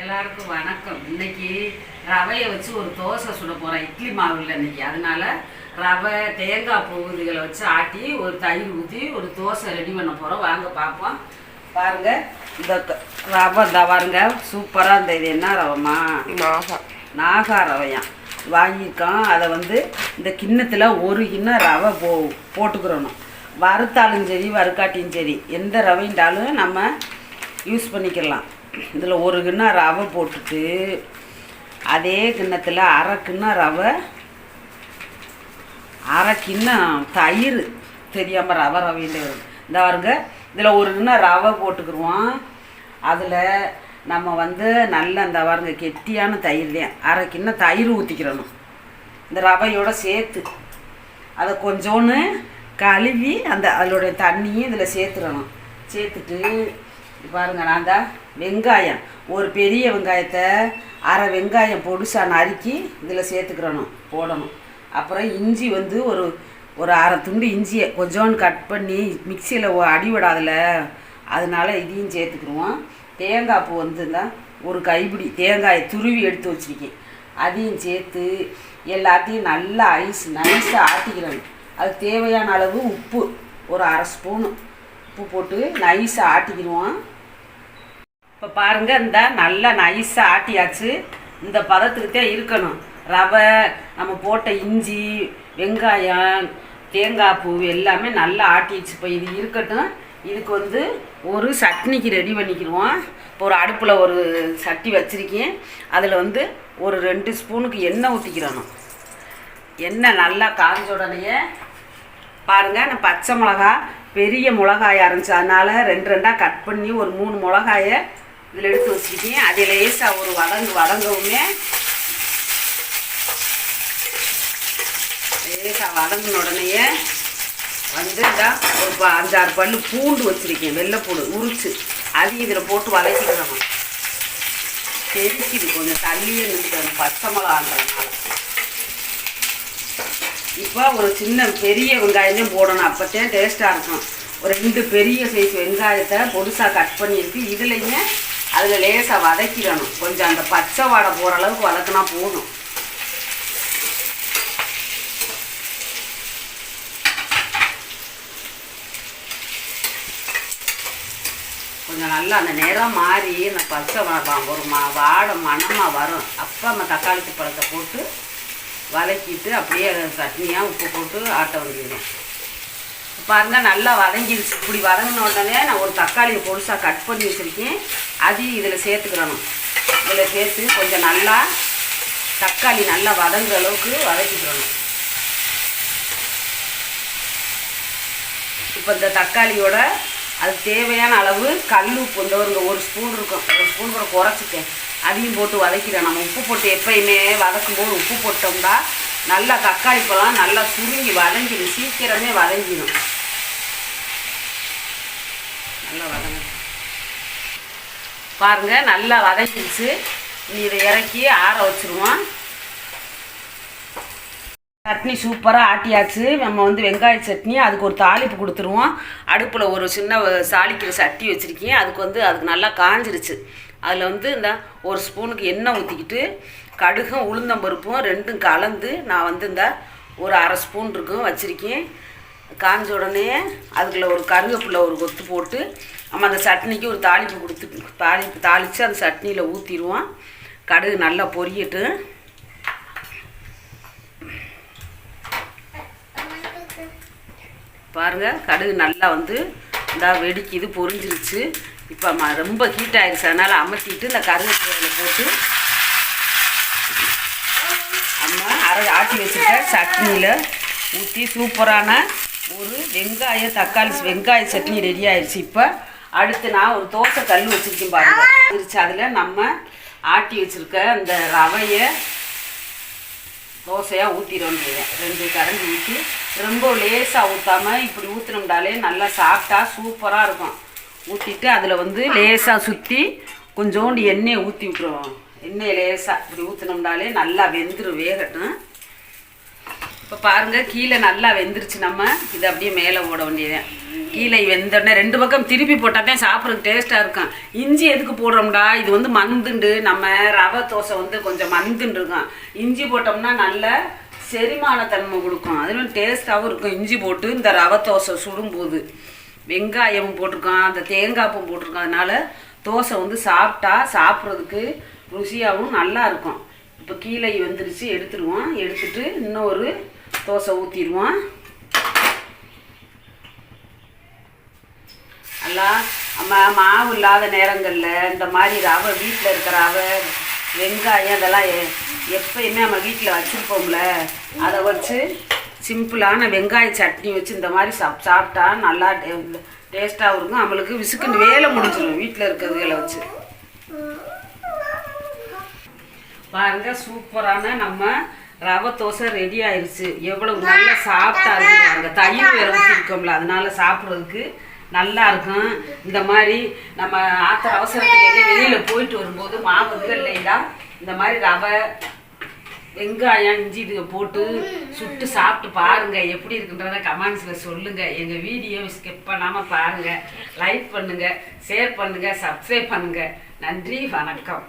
எல்லாருக்கும் வணக்கம். இன்னைக்கு ரவையை வச்சு ஒரு தோசை சுட போகிறேன். இட்லி மாவு இல்லை இன்னைக்கு, அதனால ரவை தேங்காய் பூ இதுகளை வச்சு ஆட்டி ஒரு தயிர் ஊற்றி ஒரு தோசை ரெடி பண்ண போகிறோம். வாங்க பார்ப்போம். பாருங்க, இந்த ரவை இந்த பாருங்க சூப்பராக. இந்த இது என்ன ரவைமா? நாகா ரவையாம் வாங்கியிருக்கோம். அதை வந்து இந்த கிண்ணத்தில் ஒரு கிண்ணம் ரவை போட்டுக்கிறணும். வறுத்தாலும் சரி வறுக்காட்டியும் சரி எந்த ரவைண்டாலும் நம்ம யூஸ் பண்ணிக்கலாம். இதில் ஒரு கிண்ணம் ரவை போட்டுட்டு அதே கிண்ணத்தில் அரை கிண்ணம் ரவை, அரை கிண்ணம் தயிர். தெரியாமல் ரவைன்னு இந்த பாருங்க. இதில் ஒரு கிண்ணம் ரவை போட்டுக்கிடுவோம். அதில் நம்ம வந்து நல்ல இந்த பாருங்க கெட்டியான தயிர் தான், அரை கிண்ணம் தயிர் ஊற்றிக்கிறணும். இந்த ரவையோடு சேர்த்து அதை கொஞ்சோன்னு கழுவி அதோடைய தண்ணியும் இதில் சேர்த்துடணும். சேர்த்துட்டு பாருங்க, நான் தான் வெங்காயம் ஒரு பெரிய வெங்காயத்தை அரை வெங்காயம் பொடிசாக நறுக்கி இதில் சேர்த்துக்கிறணும், போடணும். அப்புறம் இஞ்சி வந்து ஒரு அரை துண்டு இஞ்சியை கொஞ்சோன்னு கட் பண்ணி மிக்சியில் அடிவிடாதில், அதனால இதையும் சேர்த்துக்கிடுவோம். தேங்காய் பூ வந்து தான் ஒரு கைப்பிடி தேங்காயை துருவி எடுத்து வச்சுருக்கேன், அதையும் சேர்த்து எல்லாத்தையும் நல்லா நைஸாக ஆட்டிக்கிறணும். அது தேவையான அளவு உப்பு ஒரு அரை ஸ்பூனு உப்பு போட்டு நைஸாக ஆட்டிக்கிடுவோம். இப்போ பாருங்கள், இந்த நல்லா நைஸாக ஆட்டியாச்சு. இந்த பதத்துக்கு தான் இருக்கணும். ரவை, நம்ம போட்ட இஞ்சி, வெங்காயம், தேங்காய் பூ எல்லாமே நல்லா ஆட்டிடுச்சு. இப்போ இது இருக்கட்டும். இதுக்கு வந்து ஒரு சட்னிக்கு ரெடி பண்ணிக்கிடுவோம். இப்போ ஒரு அடுப்பில் ஒரு சட்டி வச்சுருக்கேன். அதில் வந்து ஒரு 2 ஸ்பூனுக்கு எண்ணெய் ஊற்றிக்கிறணும். எண்ணெய் நல்லா காஞ்ச உடனே பாருங்கள், நான் பச்சை மிளகா பெரிய மிளகாயாக இருந்துச்சு, அதனால் 2 கட் பண்ணி ஒரு 3 மிளகாயை இதில் எடுத்து வச்சுருக்கேன். அது லேசாக ஒரு வதங்கவுமே லேசாக வதங்கின உடனே வந்து ஒரு 5-6 பல்லு பூண்டு வச்சுருக்கேன், வெள்ளைப்பூடு உரிச்சு, அதையும் இதில் போட்டு வதக்கிக்கிறோம். தெரிக்குது கொஞ்சம் தள்ளியே நிறுத்தணும் பச்சை மிளகான்றதுனால. இப்போ ஒரு சின்ன பெரிய வெங்காயம் போடணும், அப்போத்தான் டேஸ்ட்டாக இருக்கும். ஒரு 2 பெரிய சைஸ் வெங்காயத்தை பொடிசாக கட் பண்ணியிருக்கு. இதுலேயும் அதில் லேசாக வதக்கிடணும். கொஞ்சம் அந்த பச்சை வாடை போகிற அளவுக்கு வதக்கினா போதும். கொஞ்சம் நல்லா அந்த நிறம் மாறி அந்த பச்சை ஒரு வாடை மணமாக வரும். அப்போ நம்ம தக்காளி பழத்தை போட்டு வதக்கிட்டு அப்படியே சட்னியாக உப்பு போட்டு ஆட்ட வந்துடுவேன். பாருங்கள், நல்லா வதங்கிடுச்சு. இப்படி வதங்கின உடனே நான் ஒரு தக்காளியை பொடிசாக கட் பண்ணி வச்சுருக்கேன், அதையும் இதில் சேர்த்துக்கிறணும். இதில் சேர்த்து கொஞ்சம் நல்லா தக்காளி நல்லா வதங்குற அளவுக்கு வதக்கிக்கிறணும். இப்போ இந்த தக்காளியோட அது தேவையான அளவு கல் உப்பு இந்த ஒரு ஸ்பூன் இருக்கும், ஒரு ஸ்பூன் கூட குறைச்சிட்டேன், அதையும் போட்டு வதக்கிறேன். நம்ம உப்பு போட்டு எப்பயுமே வதக்கும்போது உப்பு போட்டோம்னா நல்லா தக்காளி பழம் நல்லா சுருங்கி வதங்கிடும், சீக்கிரமே வதங்கிடும். நல்லா வதங்க பாருங்கள், நல்லா வதங்கிடுச்சு. இனி இதை இறக்கி ஆற வச்சுருவோம். சட்னி சூப்பராக ஆட்டியாச்சு. நம்ம வந்து வெங்காய சட்னி, அதுக்கு ஒரு தாளிப்பு கொடுத்துருவோம். அடுப்பில் ஒரு சின்ன சாலிக்கிற சட்டி வச்சுருக்கேன். அதுக்கு நல்லா காஞ்சிருச்சு. அதில் வந்து இந்த ஒரு ஸ்பூனுக்கு எண்ணெய் ஊற்றிக்கிட்டு கடுகும் உளுந்தம்பருப்பும் 2ம் கலந்து நான் வந்து இந்த ஒரு அரை ஸ்பூன் இருக்கும் வச்சுருக்கேன். காஞ்ச உடனே அதுக்குள்ள ஒரு கருவேப்பிலை ஒரு கொத்து போட்டு நம்ம அந்த சட்னிக்கு ஒரு தாளிப்பு தாளித்து அந்த சட்னியில் ஊற்றிடுவோம். கடுகு நல்லா பொரியட்டு. பாருங்கள், கடுகு நல்லா வந்து இந்த வெடிக்குது, பொரிஞ்சிருச்சு. இப்போ ரொம்ப ஹீட் ஆகிடுச்சு, அதனால் அமர்த்திட்டு இந்த கருவேப்பிலையில் போட்டு நம்ம ஆட்டி வச்சுருக்க சட்னியில் ஊற்றி சூப்பரான ஒரு வெங்காய சட்னி ரெடி ஆயிடுச்சு. இப்போ அடுத்து நான் ஒரு தோசை கல் வச்சுருக்கேன் பாருங்கள் இருந்துச்சு. அதில் நம்ம ஆட்டி வச்சுருக்க அந்த ரவையை தோசையாக ஊற்றிடுவோம். 2 கரண்டி ஊற்றி ரொம்ப லேசாக ஊற்றாமல் இப்படி ஊற்றினோம்னாலே நல்லா சாப்பிட்டா சூப்பராக இருக்கும். ஊற்றிட்டு அதில் வந்து லேசாக சுற்றி கொஞ்சோண்டு எண்ணெயை ஊற்றி விட்டுருவோம். எண்ணெயை லேசாக இப்படி ஊற்றினோம்னாலே நல்லா வேகட்டும். இப்போ பாருங்கள் கீழே நல்லா வெந்துருச்சு. நம்ம இதை அப்படியே மேலே போட வேண்டியதேன். கீழே வெந்தோடனே 2 பக்கம் திருப்பி போட்டால் தான் சாப்பிட்றதுக்கு டேஸ்ட்டாக இருக்கும். இஞ்சி எதுக்கு போடுறோம்டா, இது வந்து மந்துண்டு, நம்ம ரவை தோசை வந்து கொஞ்சம் மந்துண்டு இருக்கும். இஞ்சி போட்டோம்னா நல்ல செரிமான தன்மை கொடுக்கும், அதுவும் டேஸ்ட்டாகவும் இருக்கும். இஞ்சி போட்டு இந்த ரவை தோசை சுடும்போது வெங்காயமும் போட்டிருக்கோம், அந்த தேங்காய்ப்பும் போட்டிருக்கோம். அதனால தோசை வந்து சாப்பிட்றதுக்கு ருசியாகவும் நல்லா இருக்கும். இப்போ கீழே வந்துருச்சு, எடுத்துருவோம். எடுத்துட்டு இன்னொரு தோசை ஊற்றிடுவோம். நல்லா நம்ம மாவு இல்லாத நேரங்களில் இந்த மாதிரி ரவை, வீட்டில் இருக்கிற ரவை, வெங்காயம் இதெல்லாம் எப்பயுமே நம்ம வீட்டில் வச்சுருப்போம்ல, அதை வச்சு சிம்பிளான வெங்காய சட்னி வச்சு இந்த மாதிரி சாப்பிட்டா நல்லா டேஸ்ட்டாகவும் இருக்கும். நம்மளுக்கு விசுக்குன்னு வேலை முடிஞ்சிடும் வீட்டில் இருக்கிறதுகளை வச்சு. பாருங்க சூப்பரான நம்ம ரவை தோசை ரெடி ஆயிடுச்சு. எவ்வளவு நல்லா சாப்பிட்டா இருக்கு பாருங்க. தயிர் வேற ஊற்றிருக்கோம்ல, அதனால சாப்பிட்றதுக்கு நல்லா இருக்கும். இந்த மாதிரி நம்ம ஆத்திர அவசரத்துக்கு வெளியில் போயிட்டு வரும்போது மாவு இல்லைங்களா, இந்த மாதிரி ரவை, வெங்காயம், இஞ்சி இது போட்டு சுட்டு சாப்பிட்டு பாருங்கள். எப்படி இருக்குன்றத கமெண்ட்ஸில் சொல்லுங்கள். எங்கள் வீடியோவை ஸ்கிப் பண்ணாமல் பாருங்கள். லைக் பண்ணுங்கள், ஷேர் பண்ணுங்கள், சப்ஸ்கிரைப் பண்ணுங்கள். நன்றி, வணக்கம்.